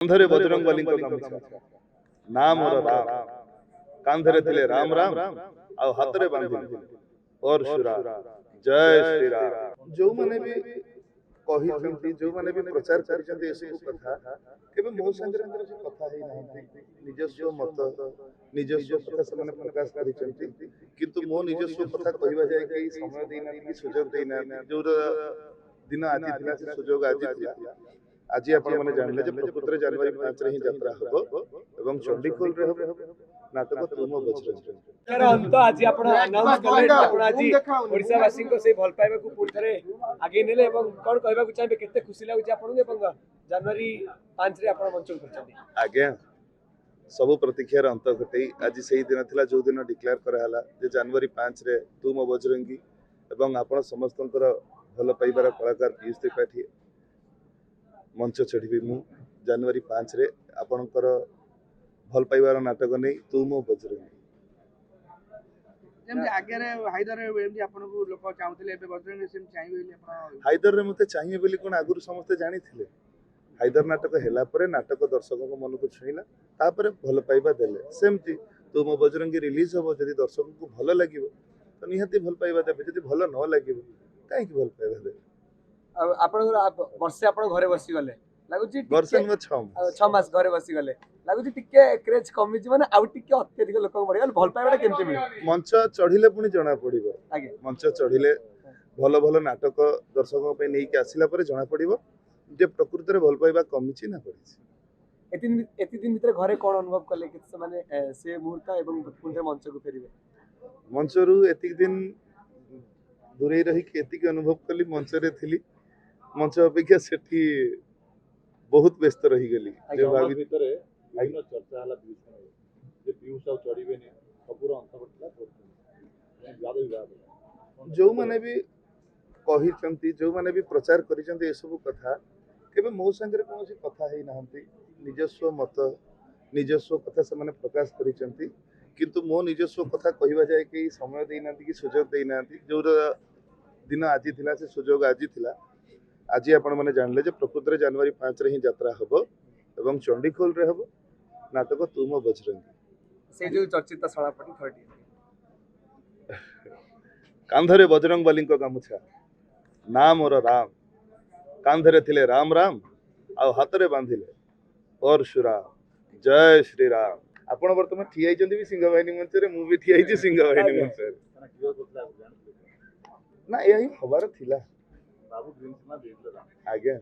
କାନ୍ଧରେ ବଜରଙ୍ଗବଲୀଙ୍କ ଗାମୁଛା ନା ମୋର ରାମ କାନ୍ଧରେ ଥିଲେ ରାମ ରାମ ଆଉ ହାତରେ ବାନ୍ଧିଥିଲେ ପରଶୁରା ଜୟ ଶ୍ରୀରାମ। ଯୋଉମାନେ ବି କହିଛନ୍ତି ଯୋଉମାନେ ବି ପ୍ରଚାର କରିଛନ୍ତି ଏସବୁ କଥା କେବେ ମୋ ସାଙ୍ଗରେ କୌଣସି କଥା ହେଇନାହାନ୍ତି। ନିଜସ୍ୱ ମତ ନିଜସ୍ୱ କଥା ସେମାନେ ପ୍ରକାଶ କରିଛନ୍ତି, କିନ୍ତୁ ମୋ ନିଜସ୍ୱ କଥା କହିବା ଯାଏ କେହି ସମୟ ଦେଇନାହାନ୍ତି କି ସୁଯୋଗ ଦେଇନାହାନ୍ତି। ଯୋଉଟା ଦିନ ଆଜି ଥିଲା ସେ ସୁଯୋଗ ଆଜି ଥିଲା। ଆଜି ଆପଣମାନେ ଜାଣିଲେ ଯେ ପ୍ରକୃତରେ ଜାନୁଆରୀ 5 ରେ ହିଁ ଯାତ୍ରା ହବ ଏବଂ ଚଣ୍ଡିଖୋଲରେ ହବ ନାଟକ ତୁମ ବଜରଙ୍ଗ। अंत आज आपण अनाउंस कले आपण आज ओडिसावासी को से भल पाइबा को पुणी थरे आगे नेले एवं कोन कहबा को चाहे केते खुशी लागुची आपण एवं जनवरी 5 रे आपण मंचन करछथि। आज्ञा सब प्रतीक्षार अंत घटई आज से ही दिन थिला जो दिन डिक्लेयर कराला जे जनवरी 5 रे तुम बजरंगी एवं आपण समस्तंकर भल पाइबार कलाकार पीयूष त्रिपाठी मंच चढ़ी मु जनवरी 5 रे आपणकर भल पाइबार नाटक नहीं तुम बजरंगी हाइदर रे मते चाहिए बोली कोन आगुरु समस्त जानी थिले। हाइदर नाटक हैला परे नाटक दर्शकों को मन को छुईला तापरे भल पाइबा देले सेमती तुम बजरंगी रिलीज हो जदि दर्शकों को भल लागिवो तो निहाती भल पाइबा देबे जदि भल न लागिवो काहे कि भल पाइबा देबे। आपण वर्षे आपण घरे बसी गले लागुची वर्षे न 6 मास घरे बसी गले लागुची टिके क्रेज कमी जी माने आउ टिके अत्यधिक लोक मरि गले भल पाइबाटा केमति मिले मंच चढ़िले पुनी जना पड़िबो। आगे मंच चढ़िले भल भल नाटक दर्शकों पे नहीं के आसिला परे जना पड़िबो जे प्रकृति रे भल पाइबा कमिछि ना पड़िछि। एति दिन भीतर घरे कोन अनुभव कले कि माने से मुहूर्त एवं पुनः मंच को फेरिबे मंचरू एतिक दिन दूरे रही के एतिक अनुभव कली मंच रे थिली मंच अपेक्षा सेठी बहुत व्यस्त रही गली जो भाभी भीतर विभिन्न चर्चा हला जे पीयूष आ चढ़ीबे ने सबुर अंत बटला जो माने भी कहिसंती जो माने भी प्रचार करिसंती ए सब कथा केबे मो संगे कोनोसी कथा हेई नाहंती। निजस्व मत निजस्व कथा से माने प्रकाश करिसंती, किंतु मो निजस्व कथा कहबा जाय कि समय देइनांती कि सुजोग देइनांती। जो दिन आज थिला से सुजोग आज थिला। आज आपण माने जानले जे प्रकृति रे जनवरी 5 रे ही यात्रा हबो एवं चंडीखोल रे हबो नाटक तुम बजरंगी से जो चर्चित सलापटी 30 कांधरे बजरंगबलीଙ୍କ गामुछा ना मोर राम कांधरे थिले राम राम आ हातरे बांधिले परशुरा जय श्री राम। आपण वर्तमान ठिया आइचंती भी सिंहवाहिनी मंच रे मु भी ठिया आइची सिंहवाहिनी मंच रे ना यही खबर थिला बाबू ग्रीन सिनेमा देख आज्ञा